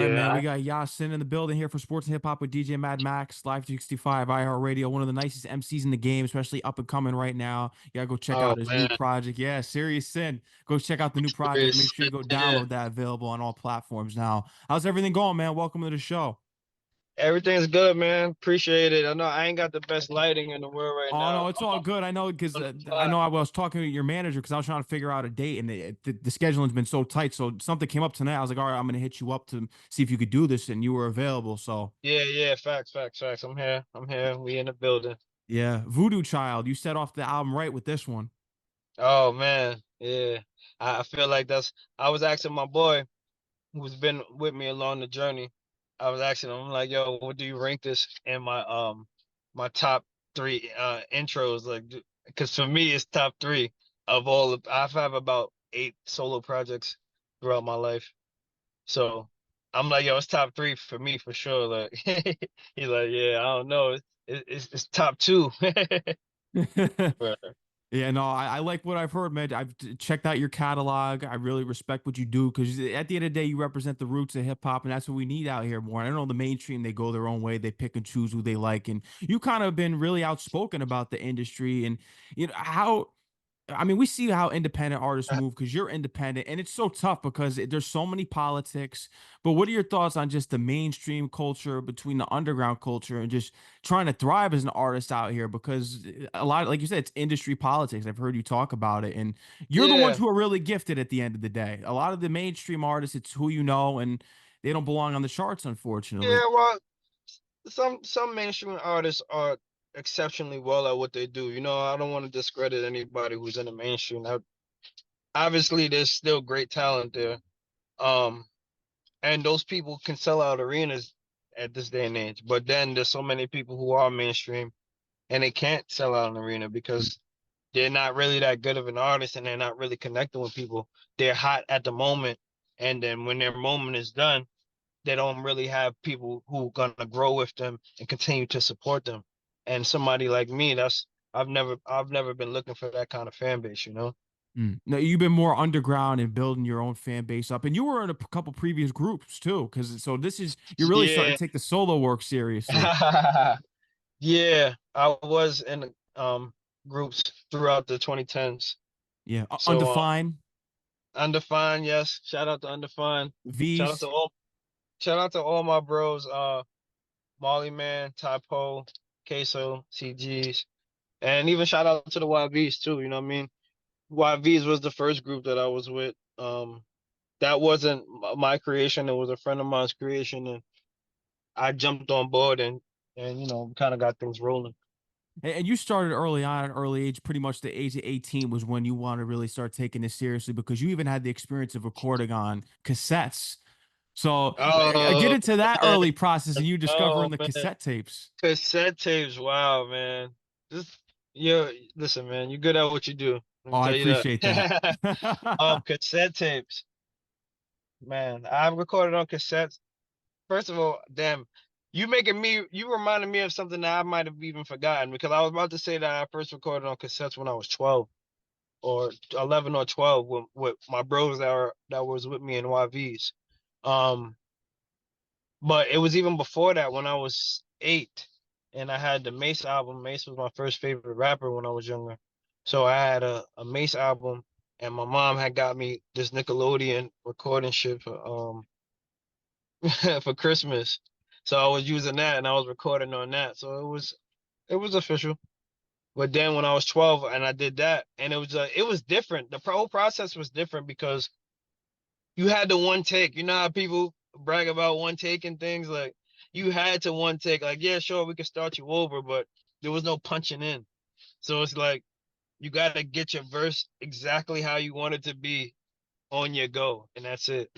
All right, man. We Yeah. got Yah Sin in the building here for Sports and Hip Hop with DJ Mad Max, Live 365, iHeartRadio, one of the nicest MCs in the game, especially up and coming right now. You gotta go check Oh out his new man, project. Yeah, Sirius Sin. Go check out the new project. Make Sirius sure you Sin, go yeah. download that, available on all platforms now. How's everything going, man? Welcome to the show. Everything's good, man. Appreciate it. I know I ain't got the best lighting in the world right Oh now. no, it's all good. I know because On the I fly. know I was talking to your manager because I was trying to figure out a date, and the scheduling's been so tight. So something came up tonight. I was like, all right, I'm gonna hit you up to see if you could do this, and you were available. So Yeah, yeah. Facts, facts, facts. I'm here. I'm here. We in the building. yeah, Voodoo Child, you set off the album right with this one. Oh man, yeah. I feel like that's. I was asking my boy who's been with me along the journey. I was asking him, I'm like, yo, what do you rank this in my top three intros? Like, because for me, it's top three of all. I've had about 8 solo projects throughout my life. So I'm like, yo, it's top three for me for sure. Like he's like, yeah, I don't know. It's top two. Right. Yeah, no, I like what I've heard, man. I've checked out your catalog. I really respect what you do because at the end of the day, you represent the roots of hip hop, and that's what we need out here more. I know the mainstream, they go their own way, they pick and choose who they like, and you kind of been really outspoken about the industry and how. I mean, we see how independent artists move because you're independent, and it's so tough because there's so many politics. But what are your thoughts on just the mainstream culture between the underground culture and just trying to thrive as an artist out here? Because a lot, like you said, it's industry politics. I've heard you talk about it, and you're the ones Yeah. who are really gifted at the end of the day. A lot of the mainstream artists, it's who you know, and they don't belong on the charts, unfortunately. Yeah, well, some mainstream artists are exceptionally well at what they do. I don't want to discredit anybody who's in the mainstream. Obviously, there's still great talent there. Um, and those people can sell out arenas at this day and age. But then there's so many people who are mainstream and they can't sell out an arena because they're not really that good of an artist and they're not really connecting with people. They're hot at the moment, and then when their moment is done, they don't really have people who are gonna grow with them and continue to support them. And somebody like me, I've never been looking for that kind of fan base. Mm. Now you've been more underground and building your own fan base up, and you were in a couple previous groups too. Because so this is you're really starting Yeah. to take the solo work seriously. Yeah, I was in groups throughout the 2010s. Yeah, So undefined Undefined, yes. Shout out to Undefined. Shout out to V's. all shout out to all my bros, Molly Man, Typo, Queso, CGs, and even shout out to the YVs too, you know what I mean? YVs was the first group that I was with. That wasn't my creation, it was a friend of mine's creation, and I jumped on board and kind of got things rolling. And you started early on, at an early age. Pretty much the age of 18 was when you want to really start taking this seriously because you even had the experience of recording on cassettes. So get Oh into that man, early process and you discovering oh the man. cassette tapes. Cassette tapes, wow, man. Just yeah, listen, man, you're good at what you do. Let Oh, me I tell you appreciate that. that. Cassette tapes, man. I've recorded on cassettes. First of all, damn, you reminded me of something that I might have even forgotten because I was about to say that I first recorded on cassettes when I was 12 or 11 or 12 with my bros that was with me in YVs. Um, but it was even before that when I was 8 and I had the Mace album. Mace was my first favorite rapper when I was younger. So I had a Mace album and my mom had got me this Nickelodeon recording shit for for Christmas. So I was using that and I was recording on that. So it was official. But then when I was 12 and I did that and it was different. The whole process was different because you had the one take. You know how people brag about one take and things like you had to one take. Like, yeah, sure, we can start you over, but there was no punching in. So it's like you got to get your verse exactly how you want it to be on your go, and that's it.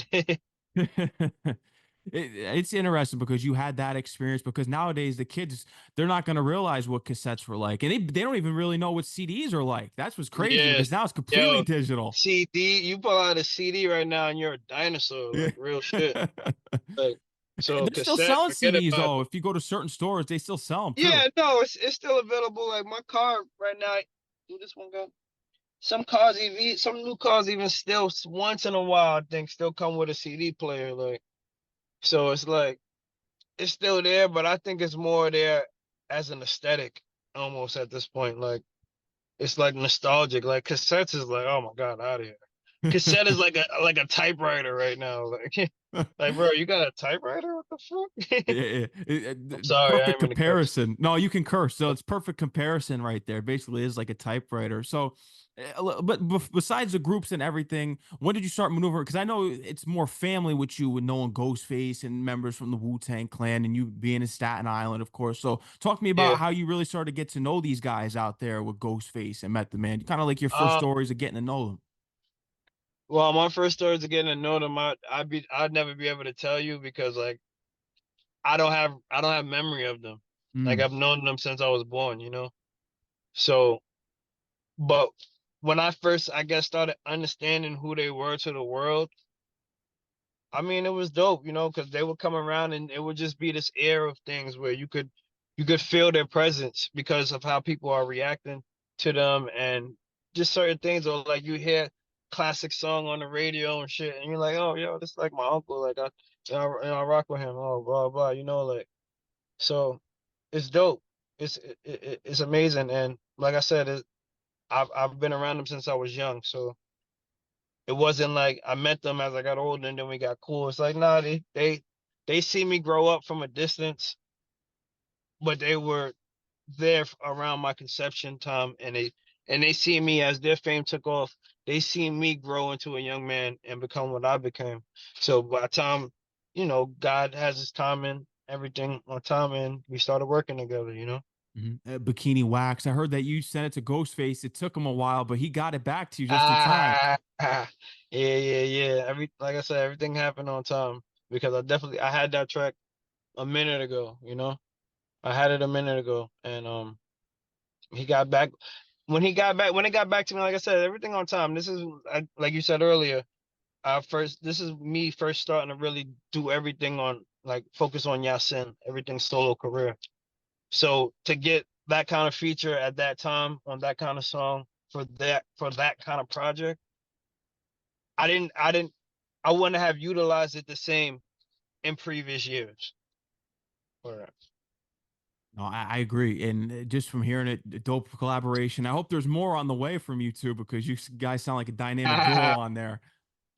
It's interesting because you had that experience because nowadays the kids they're not going to realize what cassettes were like and they don't even really know what CDs are like. That's what's crazy Yeah, because now it's completely yo, digital. CD, you pull out a CD right now and you're a dinosaur, Yeah. like real shit. Like, so They're still cassette, selling forget CDs about though. it. If you go to certain stores, they still sell them too. Yeah, no, it's still available. Like my car right now, do this one go? Some cars even some new cars even still once in a while I think still come with a CD player. Like So it's like it's still there, but I think it's more there as an aesthetic almost at this point. Like it's like nostalgic. Like cassettes is like, oh my God, out of here. Cassette is like a typewriter right now. Like like bro, you got a typewriter? What the fuck? Yeah, I'm sorry, I perfect ain't mean to curse. comparison. No, you can curse. So it's perfect comparison right there. Basically, is like a typewriter. So, but besides the groups and everything, when did you start maneuvering? Because I know it's more family with you, with knowing Ghostface and members from the Wu-Tang Clan, and you being in Staten Island, of course. So, talk to me about Yeah. how you really started to get to know these guys out there with Ghostface and met the man. Kind of like your first Um stories of getting to know them. well, my first story to getting to know them, I'd never be able to tell you because like I don't have memory of them. Like Mm. I've known them since I was born, you know? So but when I first I guess started understanding who they were to the world, I mean, it was dope, you know, because they would come around and it would just be this air of things where you could feel their presence because of how people are reacting to them and just certain things, or like you hear classic song on the radio and shit, and you're like, oh, yo, this is like my uncle, like I rock with him, oh, blah blah, you know, like so it's dope, it's amazing, and like I said, I've been around them since I was young, so it wasn't like I met them as I got older and then we got cool. It's like, nah, they see me grow up from a distance, but they were there around my conception time, and they see me as their fame took off. They see me grow into a young man and become what I became. So by the time, you know, God has his time and everything on time, and we started working together, you know. Mhm. Bikini Wax. I heard that you sent it to Ghostface. It took him a while, but he got it back to you just in time. Yeah, yeah. Like I said, everything happened on time because I had that track a minute ago, you know. I had it a minute ago, and he got back when it got back to me. Like I said, everything on time. Like you said earlier. This is me first starting to really do everything on like focus on Yah Sin, everything solo career. So to get that kind of feature at that time on that kind of song for that kind of project, I didn't I wouldn't have utilized it the same in previous years. Correct. No, I agree. And just from hearing it, dope collaboration. I hope there's more on the way from you two because you guys sound like a dynamic duo on there.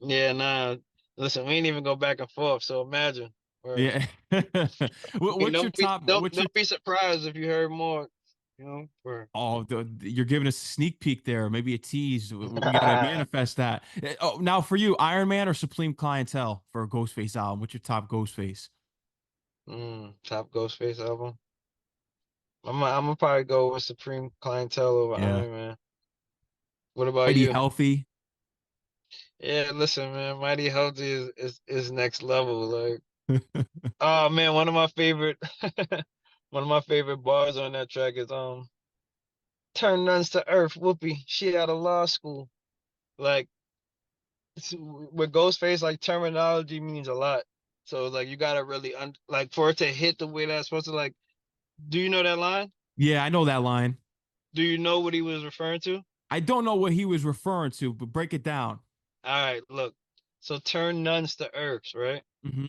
Yeah, nah. Listen, we ain't even go back and forth. So imagine. Or Yeah. What's your top? What's your don't be surprised if you heard more. You know. Or Oh, you're giving us a sneak peek there, maybe a tease. We got to manifest that. Oh, now for you, Iron Man or Supreme Clientele for a Ghostface album? What's your top Ghostface? top Ghostface album. I'm gonna probably go with Supreme Clientele over Yeah. Iron Man. What about Mighty you? Healthy. Yeah, listen, man. Mighty Healthy is next level. Like, oh man, one of my favorite one of my favorite bars on that track is turn nuns to earth, whoopee. She out of law school. Like with Ghostface, like terminology means a lot. So like you gotta really like for it to hit the way that's supposed to like. Do you know that line? Yeah, I know that line. Do you know what he was referring to? I don't know what he was referring to, but break it down. All right, look. So turn nuns to earths, right? Hmm.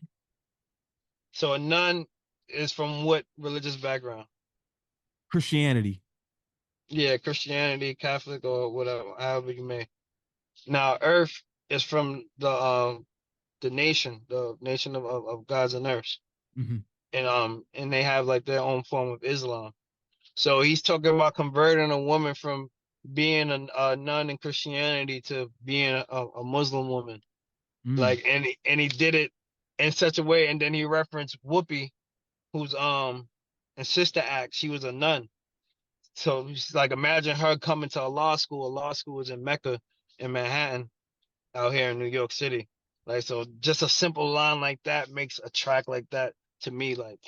So a nun is from what religious background? Christianity. Yeah, Christianity, Catholic, or whatever, however you may. Now, earth is from the nation of gods and earths. Hmm. And they have like their own form of Islam. So he's talking about converting a woman from being a nun in Christianity to being a Muslim woman. Mm. Like, and he did it in such a way, and then he referenced Whoopi, who's in Sister Act, she was a nun. So it's like imagine her coming to a law school. A law school is in Mecca in Manhattan, out here in New York City. Like so, just a simple line like that makes a track like that to me like.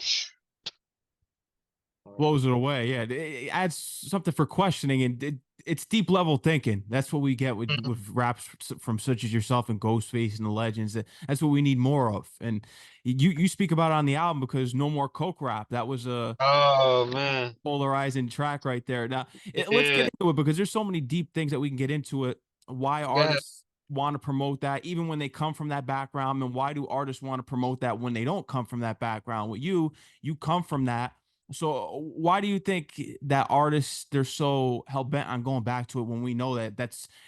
Blows it away. Yeah, it adds something for questioning, and it's deep level thinking. That's what we get Mhm. with raps from such as yourself and Ghostface and the legends. That's what we need more of. And you speak about it on the album because no more coke rap. That was a Oh man, polarizing track right there. Now let's get yeah. into it because there's so many deep things that we can get into it. Why Go ahead. artists? want to promote that even when they come from that background? And why do artists want to promote that when they don't come from that background? With you come from that. So why do you think that artists they're so hell bent on going back to it when we know that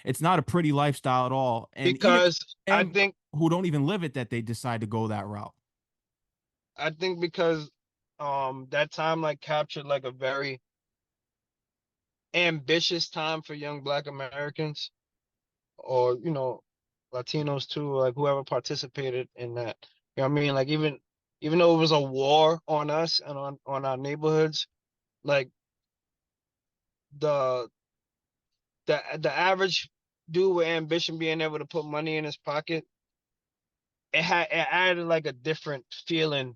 it's not a pretty lifestyle at all, and even Because I and think who don't even live it that they decide to go that route? I think because that time like captured like a very ambitious time for young Black Americans, or Latinos too, like whoever participated in that. You know what I mean? Like even though it was a war on us and on our neighborhoods, like the the average dude with ambition being able to put money in his pocket, it added like a different feeling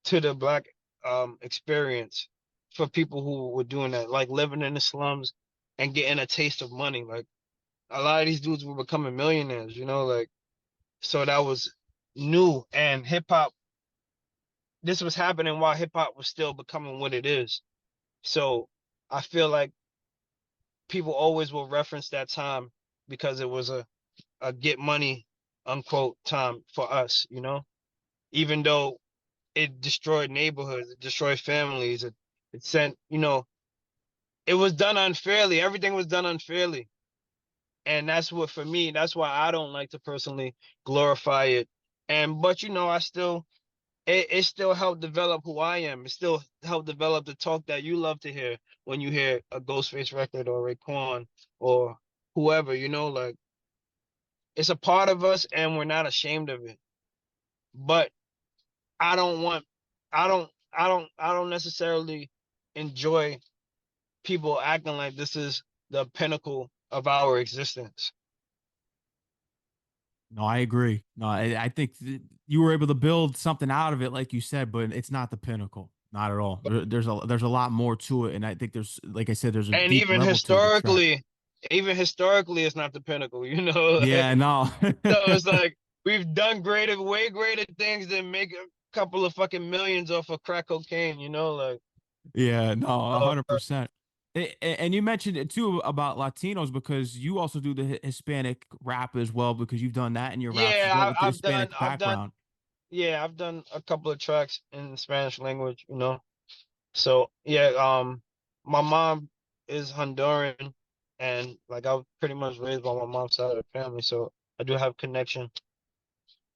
to the Black experience for people who were doing that, like living in the slums and getting a taste of money. Like a lot of these dudes were becoming millionaires, like so that was new. And hip hop, this was happening while hip hop was still becoming what it is. So I feel like people always will reference that time because it was a get money unquote time for us, even though it destroyed neighborhoods, it destroyed families, it sent, it was done unfairly. Everything was done unfairly. And that's what, for me, that's why I don't like to personally glorify it. But I still, it still helped develop who I am. It still helped develop the talk that you love to hear when you hear a Ghostface record or Raekwon or whoever, like it's a part of us and we're not ashamed of it. But I don't want, I don't necessarily enjoy people acting like this is the pinnacle of our existence. No, I agree. No, I think you were able to build something out of it, like you said, but it's not the pinnacle, not at all. There's a lot more to it, and I think there's, like I said, there's a And deep level to the track. even historically, it's not the pinnacle, Yeah, no. So it's like we've done greater, way greater things than make a couple of fucking millions off of crack cocaine, like. Yeah, no, Uh, 100%. And you mentioned it too about Latinos because you also do the Hispanic rap as well because you've done that in your raps as well yeah, with the Hispanic background. yeah, I've done a couple of tracks in the Spanish language, So yeah, my mom is Honduran, and like I was pretty much raised by my mom's side of the family, so I do have connection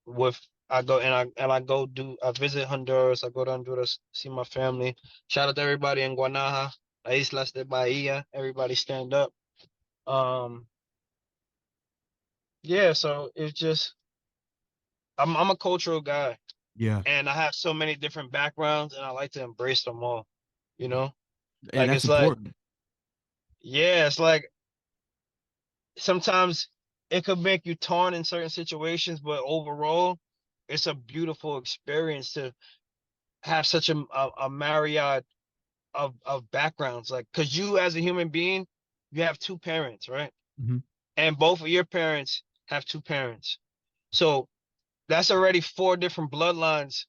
with. I go and I go do I visit Honduras. I go to Honduras, see my family. Shout out to everybody in Guanaja, La Islas de Bahia. Everybody stand up. Um, yeah, so it's just I'm a cultural guy, Yeah, and I have so many different backgrounds, and I like to embrace them all. You know, and like that's it's like important. yeah, it's like sometimes it could make you torn in certain situations, but overall, it's a beautiful experience to have such a myriad of backgrounds. Like, because you as a human being, you have two parents, right? Mhm. And both of your parents have two parents. So that's already four different bloodlines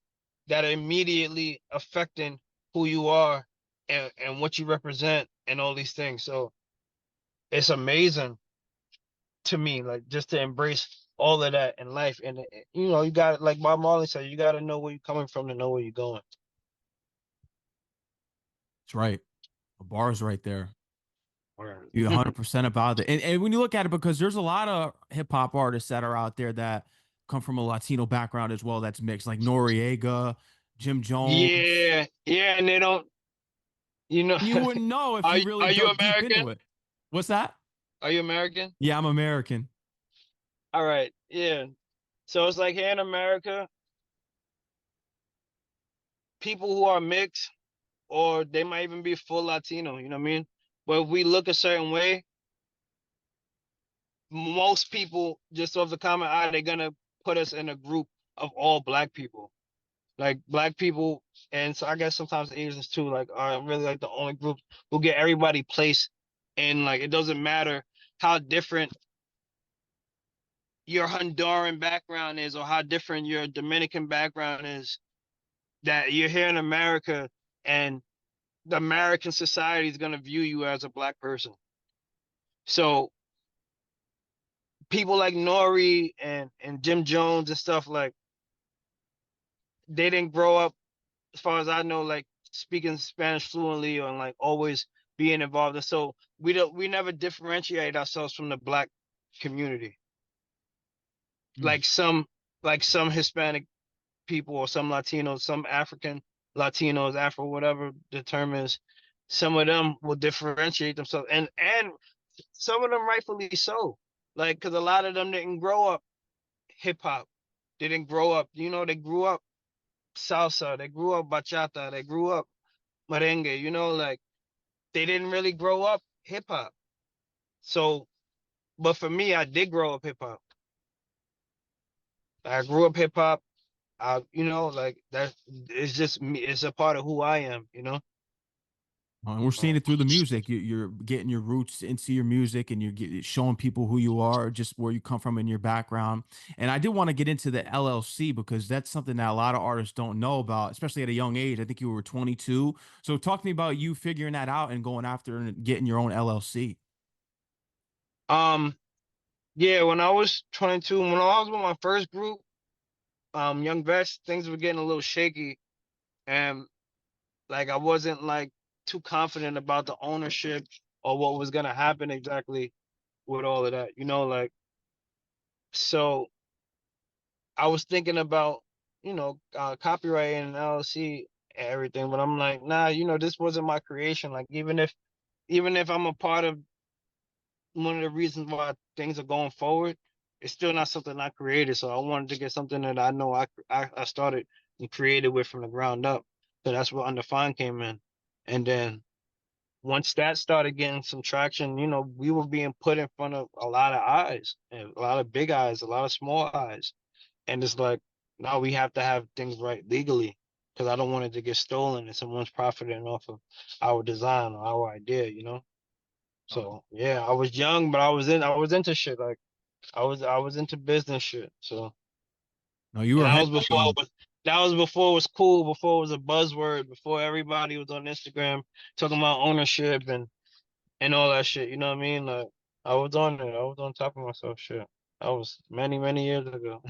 that are immediately affecting who you are and what you represent and all these things. So it's amazing to me, like just to embrace all of that in life. And you got like Bob Marley said, you got to know where you're coming from to know where you're going. That's right. The bar is right there. Word. You're 100% about it. And when you look at it, because there's a lot of hip hop artists that are out there that come from a Latino background as well, that's mixed, like Noriega, Jim Jones. Yeah, yeah, and they don't, you know, You wouldn't know if are you really are you dug deep into American? it. What's that? Are you American? Yeah, I'm American. All right, yeah. So it's like here in America, people who are mixed or they might even be full Latino, you know what I mean? But if we look a certain way, most people just off the common eye, they're gonna put us in a group of all Black people. Like Black people, and so I guess sometimes Asians too, like are really like the only group who get everybody placed in, like it doesn't matter how different your Honduran background is or how different your Dominican background is, that you're here in America and the American society is gonna view you as a Black person. So people like Nori and Jim Jones and stuff, like they didn't grow up, as far as I know, like speaking Spanish fluently or like always being involved. And so we never differentiate ourselves from the black community. Mm. Like some Hispanic people or some Latinos, some African Latinos, Afro, whatever the term is, some of them will differentiate themselves, and some of them rightfully so. Like, because a lot of them didn't grow up hip hop, they didn't grow up, they grew up salsa, they grew up bachata, they grew up merengue, like they didn't really grow up hip hop. So, but for me, I did grow up hip hop. I grew up hip hop. Like that. It's just me. It's a part of who I am. And we're seeing Um, it through the music. You're getting your roots into your music, and showing people who you are, just where you come from in your background. And I did want to get into the LLC because that's something that a lot of artists don't know about, especially at a young age. I think you were 22. So talk to me about you figuring that out and going after and getting your own LLC. um, yeah. When I was 22, when I was with my first group, Young Vets, things were getting a little shaky, and like I wasn't like too confident about the ownership or what was gonna happen exactly with all of that. Like so. I was thinking about, copyright and LLC and everything, but I'm like, nah, this wasn't my creation. Like even if I'm a part of one of the reasons why things are going forward, it's still not something I created. So I wanted to get something that I know I started and created with from the ground up. So that's where Undefined came in. And then once that started getting some traction, we were being put in front of a lot of eyes, and a lot of big eyes, a lot of small eyes. And it's like, now we have to have things right legally, because I don't want it to get stolen and someone's profiting off of our design or our idea. So yeah, I was young, but I was into shit. Like I was into business shit. So, No, you and were that ahead was of the before game. it was cool, before it was a buzzword, before everybody was on Instagram talking about ownership and all that shit. You know what I mean? Like I was on it. I was on top of myself. Shit. That was many, many years ago.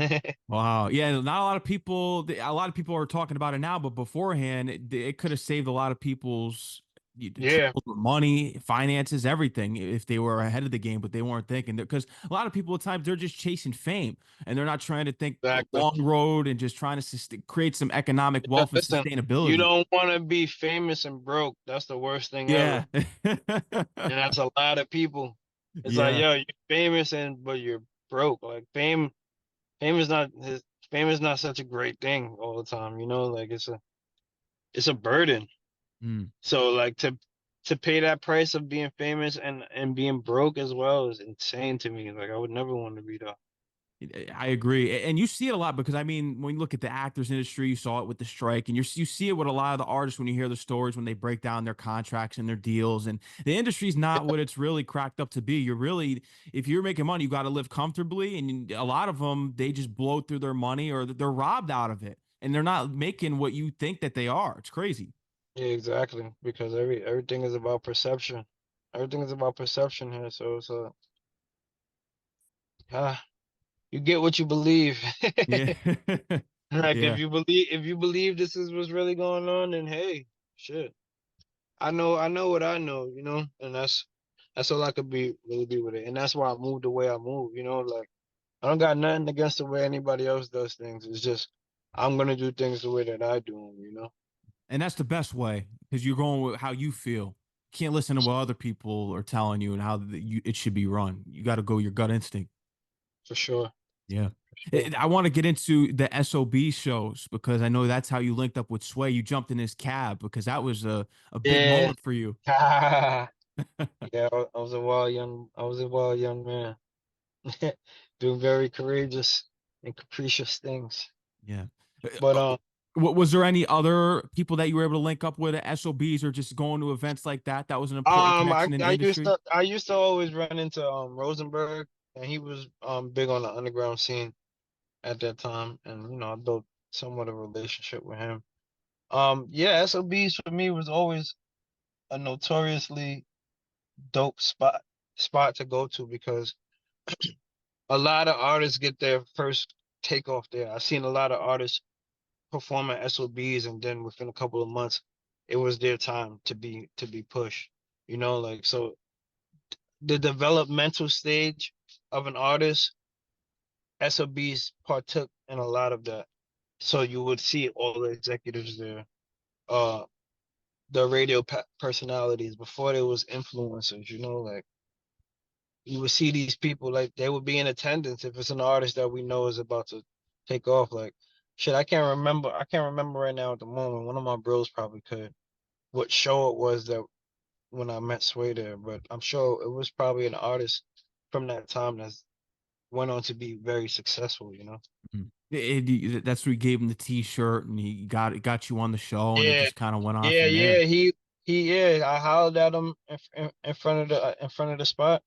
Wow. Yeah, not a lot of people are talking about it now, but beforehand, it could have saved a lot of people's Yeah, trouble with money, finances, everything if they were ahead of the game, but they weren't thinking. Because a lot of people at times they're just chasing fame and they're not trying to think the exactly. long road and just trying to create some economic Yeah, wealth and listen, you sustainability. don't want to be famous and broke. That's the worst thing ever. Yeah. And that's a lot of people. It's like, Yeah. yo, you're famous but you're broke. Like fame is not fame is not such a great thing all the time, like it's a burden. Mm. So like to pay that price of being famous and being broke as well is insane to me. Like I would never want to be that. I agree, and you see it a lot because I mean, when you look at the actors industry, you saw it with the strike, and you see it with a lot of the artists when you hear the stories when they break down their contracts and their deals, and the industry's not what it's really cracked up to be. You're really, if you're making money, you got to live comfortably, and a lot of them they just blow through their money or they're robbed out of it, and they're not making what you think that they are. It's crazy. Yeah, exactly. Because everything is about perception. Everything is about perception here. So it's ah, you get what you believe. Yeah, Like yeah. if you believe this is what's really going on, then hey, shit. I know what I know, and that's all I could really be with it. And that's why I moved the way I move. Like I don't got nothing against the way anybody else does things. It's just I'm gonna do things the way that I do them. And that's the best way because you're going with how you feel. You can't listen to what other people are telling you and how it should be run. You got to go your gut instinct. For sure. Yeah. Sure. I want to get into the S.O.B shows because I know that's how you linked up with Sway. You jumped in his cab because that was a big Yeah. moment for you. Yeah, I was a wild young man. Doing very courageous and capricious things. Yeah. But What was there any other people that you were able to link up with at SOBs or just going to events like that? That was an important I connection in the I used industry. to I used to always run into Rosenberg, and he was big on the underground scene at that time, and I built somewhat of a relationship with him. Yeah, SOBs for me was always a notoriously dope spot to go to, because A lot of artists get their first takeoff there. I've seen a lot of artists perform at SOBs, and then within a couple of months, it was their time to be pushed. You know, like so the developmental stage of an artist, SOBs partook in a lot of that. So you would see all the executives there, uh, the radio personalities before there was influencers. You know, like you would see these people like they would be in attendance if it's an artist that we know is about to take off. Like shit, I can't remember. I can't remember right now at the moment. One of my bros probably could. What show it was that when I met Sway there, but I'm sure it was probably an artist from that time that went on to be very successful. You know. Mhm. That's where he gave him the T-shirt, and he got you on the show, and it Yeah, just kind of went on yeah, from there. yeah. Yeah. I hollered at him in front of the spot.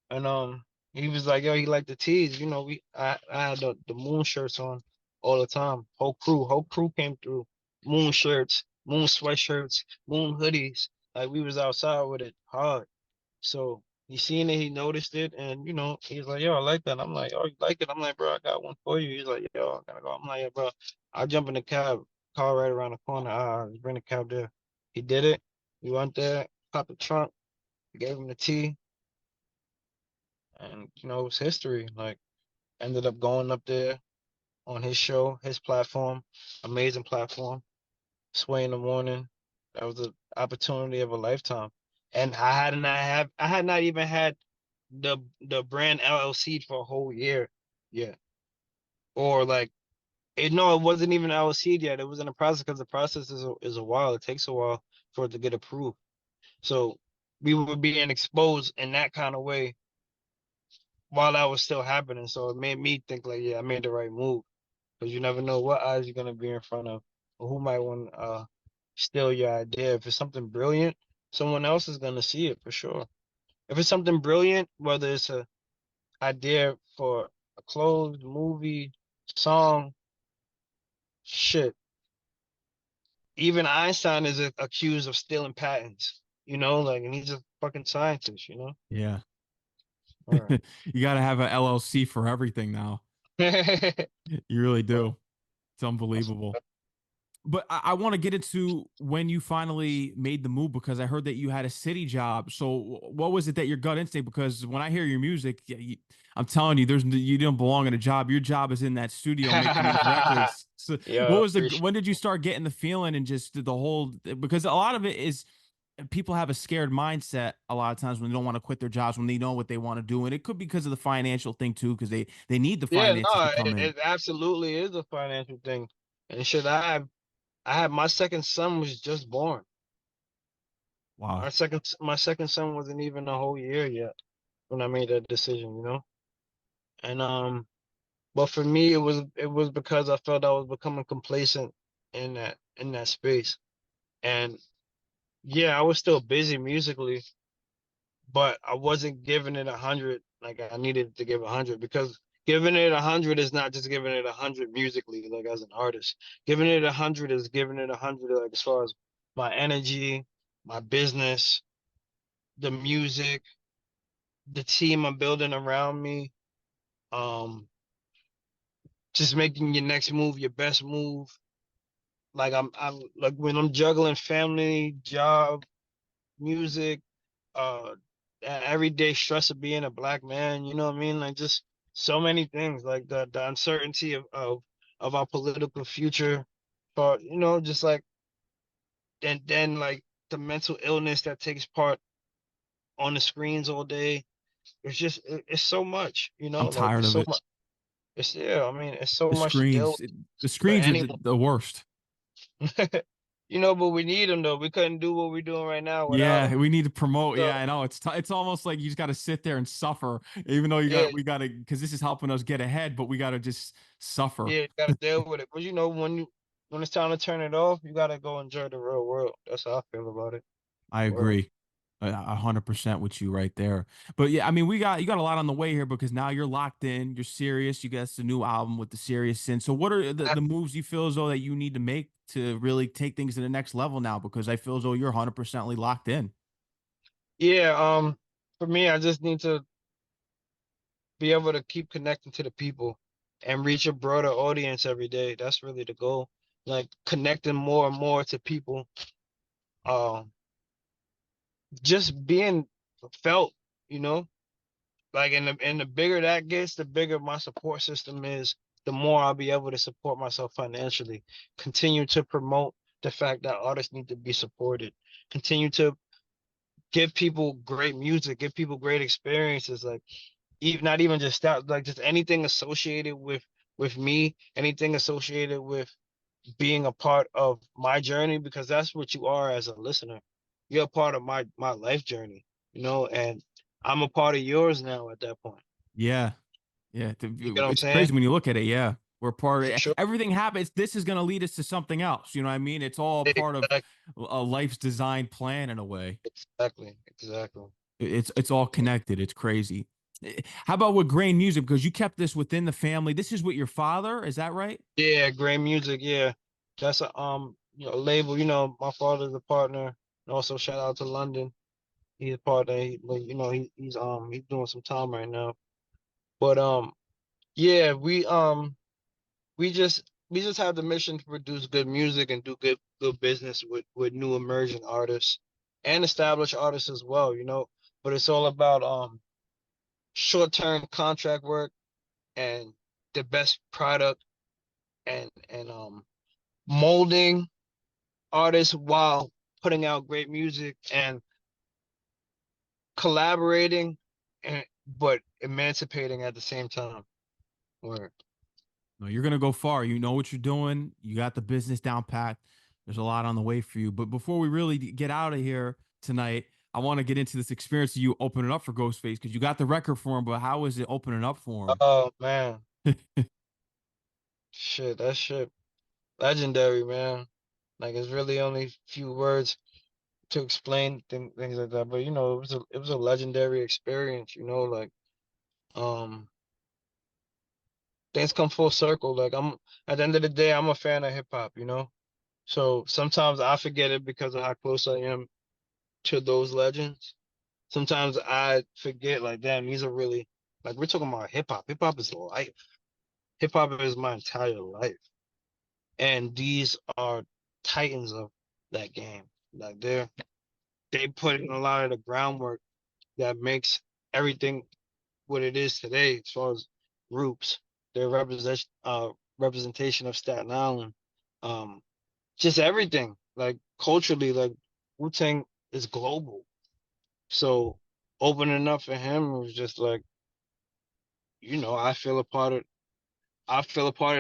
And he was like, yo, he liked the tees. You know, I had the moon shirts on all the time. Whole crew came through. Moon shirts, moon sweatshirts, moon hoodies. Like we was outside with it hard. So he seen it, he noticed it, and you know, he's like, yo, I like that. I'm like, oh, you like it? I'm like, bro, I got one for you. He's like, yo, I gotta go. I'm like, yeah, bro, I'll jump in the cab, car right around the corner. Just bring the cab there. He did it. We went there, popped the trunk, gave him the tea, and you know, it was history. Like ended up going up there on his show, his platform, amazing platform, Sway in the morning. That was the opportunity of a lifetime. And I had not even had the brand LLC for a whole year yet. Or like it no, it wasn't even LLC yet. It was in the process because the process is a while. It takes a while for it to get approved. So we were being exposed in that kind of way while that was still happening. So it made me think like, yeah, I made the right move. Because you never know what eyes you're gonna be in front of, or who might want to steal your idea. If it's something brilliant, someone else is gonna see it for sure. If it's something brilliant, whether it's a idea for a clothes, movie, song, shit. Even Einstein is accused of stealing patents. You know, like, and he's a fucking scientist. You know. Yeah. All You got to have a LLC for everything now. right. You really But do. It's unbelievable. But I want to get into when you finally made the move because I heard that you had a city job. So what was it that your gut instinct? Because when I hear your music, I'm telling you, you don't belong in a job. Your job is in that studio making those records. So Yeah, appreciate. when did you start getting the feeling and just the whole? Because a lot of it is people have a scared mindset a lot of times when they don't want to quit their jobs when they know what they want to do, and it could be because of the financial thing too, because they need the Yeah, finances to no, come in. it absolutely is a financial thing. And shit, I had my second son was just born. Wow. My second son wasn't even a whole year yet when I made that decision, you know? And but for me it was because I felt I was becoming complacent in that space. And yeah, I was still busy musically, but I wasn't giving it 100 like I needed to give 100 because giving it 100 is not just giving it 100 musically, like as an artist. Giving it 100 is giving it 100 like as far as my energy, my business, the music, the team I'm building around me, um, just making your next move your best move. I'm like when I'm juggling family, job, music, everyday stress of being a black man, you know what I mean? Like just so many things, like the uncertainty of our political future, but you know, just like and then like the mental illness that takes part on the screens all day. It's just it's so much, you I'm know, like tired it's of so it. much. It's yeah, I mean, it's so The much to deal screens, with the for screens are anyone. the worst. You know, but we need them though. We couldn't do what we're doing right now without Yeah, them. we need to promote. So Yeah, I know. It's almost like you just got to sit there and suffer, even though yeah, we got to because this is helping us get ahead, but we got to just suffer. yeah, you gotta deal with it. But you know, when it's time to turn it off, you gotta go enjoy the real world. That's how I feel about it. I World. agree. 100% with you right there. But yeah, I mean, you got a lot on the way here because now you're locked in, you're serious. You got the new album with the Sirius Sin. So what are the moves you feel as though that you need to make to really take things to the next level now? Because I feel as though you're 100% locked in. Yeah, for me, I just need to be able to keep connecting to the people and reach a broader audience every day. That's really the goal. Like connecting more and more to people. Um, just being felt, you know. Like and the bigger that gets, the bigger my support system is, the more I'll be able to support myself financially. Continue to promote the fact that artists need to be supported. Continue to give people great music, give people great experiences. Like even not even just that, like just anything associated with me, anything associated with being a part of my journey, because that's what you are as a listener. You're a part of my life journey, you know, and I'm a part of yours now at that point. Yeah. Yeah. You get what I'm It's crazy saying? when you look at it. Yeah. We're part of For it. sure. Everything happens. This is going to lead us to something else. You know what I mean? It's all part of Exactly. a life's design plan in a way. Exactly. Exactly. It's all connected. It's crazy. How about with grain music? Because you kept this within the family. This is with your father, is that right? Yeah, great music. Yeah, that's a label. You know, my father's a partner, and also shout out to London. He's a partner. But he's doing some time right now. But yeah, we just have the mission to produce good music and do good business with new emerging artists and established artists as well. You know, but it's all about short-term contract work and the best product and molding artists while putting out great music and collaborating and but emancipating at the same time. Word. No, you're gonna go far. You know what you're doing. You got the business down packed. There's a lot on the way for you. But before we really get out of here tonight, I want to get into this experience of you opening up for Ghostface because you got the record for him. But how is it opening up for Oh man, shit, that shit legendary, man. Like it's really only few words to explain things like that. But you know, it was a legendary experience. You know, like um, things come full circle. Like I'm at the end of the day, I'm a fan of hip hop. You know, so sometimes I forget it because of how close I am to those legends. Sometimes I forget, like, damn, these are really like we're talking about hip hop. Hip hop is life. Hip hop is my entire life, and these are titans of that game. Like they put in a lot of the groundwork that makes everything what it is today, as far as groups, their representation of Staten Island, um, just everything. Like culturally, like Wu-Tang is global. So opening up for him was just like, I feel a part of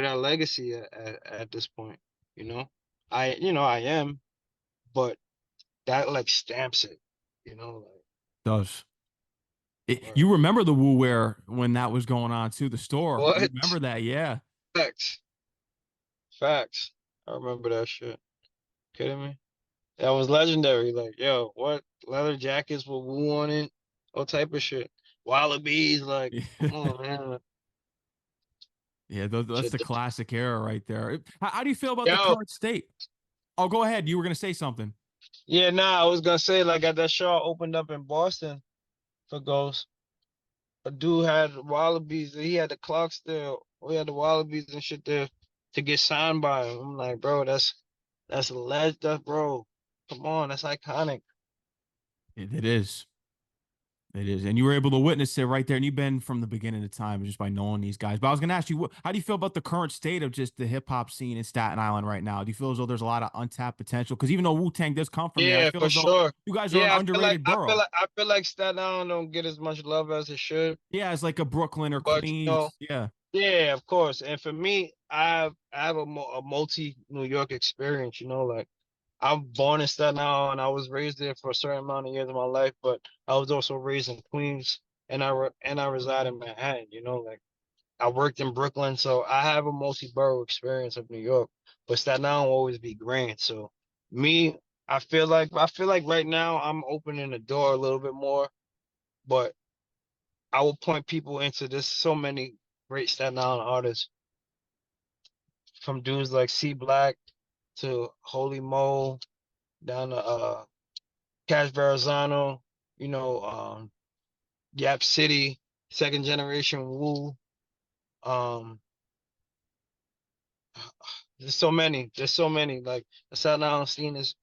that legacy at this point. You know, I am, but that like stamps it. You know, like does? word. You remember the Wu Wear when that was going on too, the store. You What? remember that? Yeah. Facts, facts. I remember that shit. Kidding me? That was legendary. Like, yo, what leather jackets with Wu on it, all type of shit. Wallabies, like, come on, man. Yeah, that's Shit. the classic era right there. How do you feel about the Yo, current state? Oh, go ahead. You were gonna say something. yeah, nah, I was gonna say like at that show I opened up in Boston for Ghost. A dude had Wallabies. He had the clocks there. We had the Wallabies and shit there to get signed by him. I'm like, bro, that's a legend, bro. Come on, that's iconic. It is. It is. And you were able to witness it right there. And you've been from the beginning of time just by knowing these guys. But I was going to ask you, how do you feel about the current state of just the hip hop scene in Staten Island right now? Do you feel as though there's a lot of untapped potential? Because even though Wu-Tang does come from there, I Yeah, feel for as though sure. you guys are an Yeah, I feel like underrated I feel borough. like I feel like Staten Island don't get as much love as it should. Yeah, it's like a Brooklyn or But Queens. Yeah. yeah, of course. And for me, I have a multi New York experience. You know, like I'm born in Staten Island. I was raised there for a certain amount of years of my life, but I was also raised in Queens, and I reside in Manhattan. You know, like I worked in Brooklyn, so I have a multi-borough experience of New York. But Staten Island will always be grand. So me, I feel like right now I'm opening the door a little bit more, but I will point people into this so many great Staten Island artists, from dudes like C Black to Holy Mo down to Cash Verrazano, you know, Yap City. second generation Wu. Um, there's so many. There's so many. Like the Staten Island scene is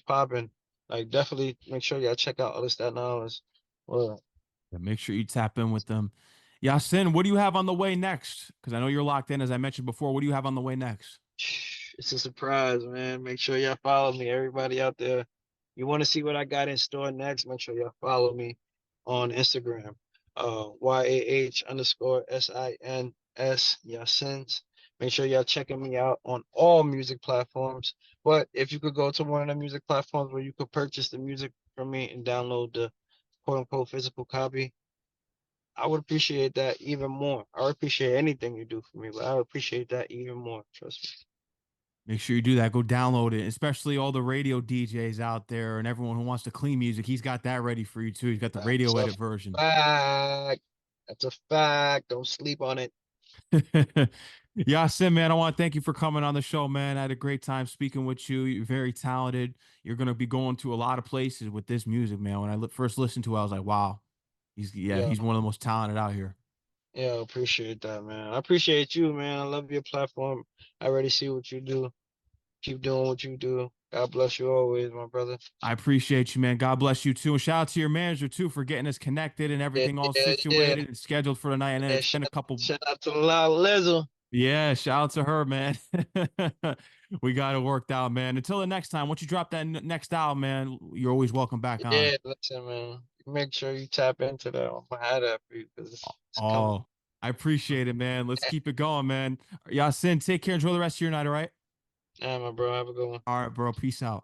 popping. Like definitely make sure y'all check out other Staten Islanders. Well, Yeah, make sure you tap in with them. Yasin, what do you have on the way next? Because I know you're locked in, as I mentioned before. What do you have on the way next? it's a surprise, man. Make sure y'all follow me. Everybody out there, you want to see what I got in store next? Make sure y'all follow me on Instagram. YAH_SINS Yah Sin. Make sure y'all checking me out on all music platforms. But if you could go to one of the music platforms where you could purchase the music from me and download the quote unquote physical copy, I would appreciate that even more. I would appreciate anything you do for me, but I would appreciate that even more. Trust me. Make sure you do that. Go download it, especially all the radio DJs out there and everyone who wants to clean music. He's got that ready for you too. He's got the That's radio a edit version. fact. That's a fact. Don't sleep on it. Yasin, man, I want to thank you for coming on the show, man. I had a great time speaking with you. You're very talented. You're going to be going to a lot of places with this music, man. When I first listened to it, I was like, wow, Yeah, he's one of the most talented out here. yeah, I appreciate that, man. I appreciate you, man. I love your platform. I already see what you do. Keep doing what you do. God bless you always, my brother. I appreciate you, man. God bless you too. And shout out to your manager too for getting us connected and Yeah, everything all yeah, yeah. situated and scheduled for tonight. And then Yeah, it's been a couple. shout out to La Lizzle. Yeah, shout out to her, man. We got it worked out, man. Until the next time, once you drop that next album, man, you're always welcome back on. Yeah, listen, man. Make sure you tap into that. I'm gonna have that for you because it's coming. Oh, I appreciate it, man. Let's keep it going, man. Yasin, take care. Enjoy the rest of your night, all right? Yeah, my bro. Have a good one. All right, bro. Peace out.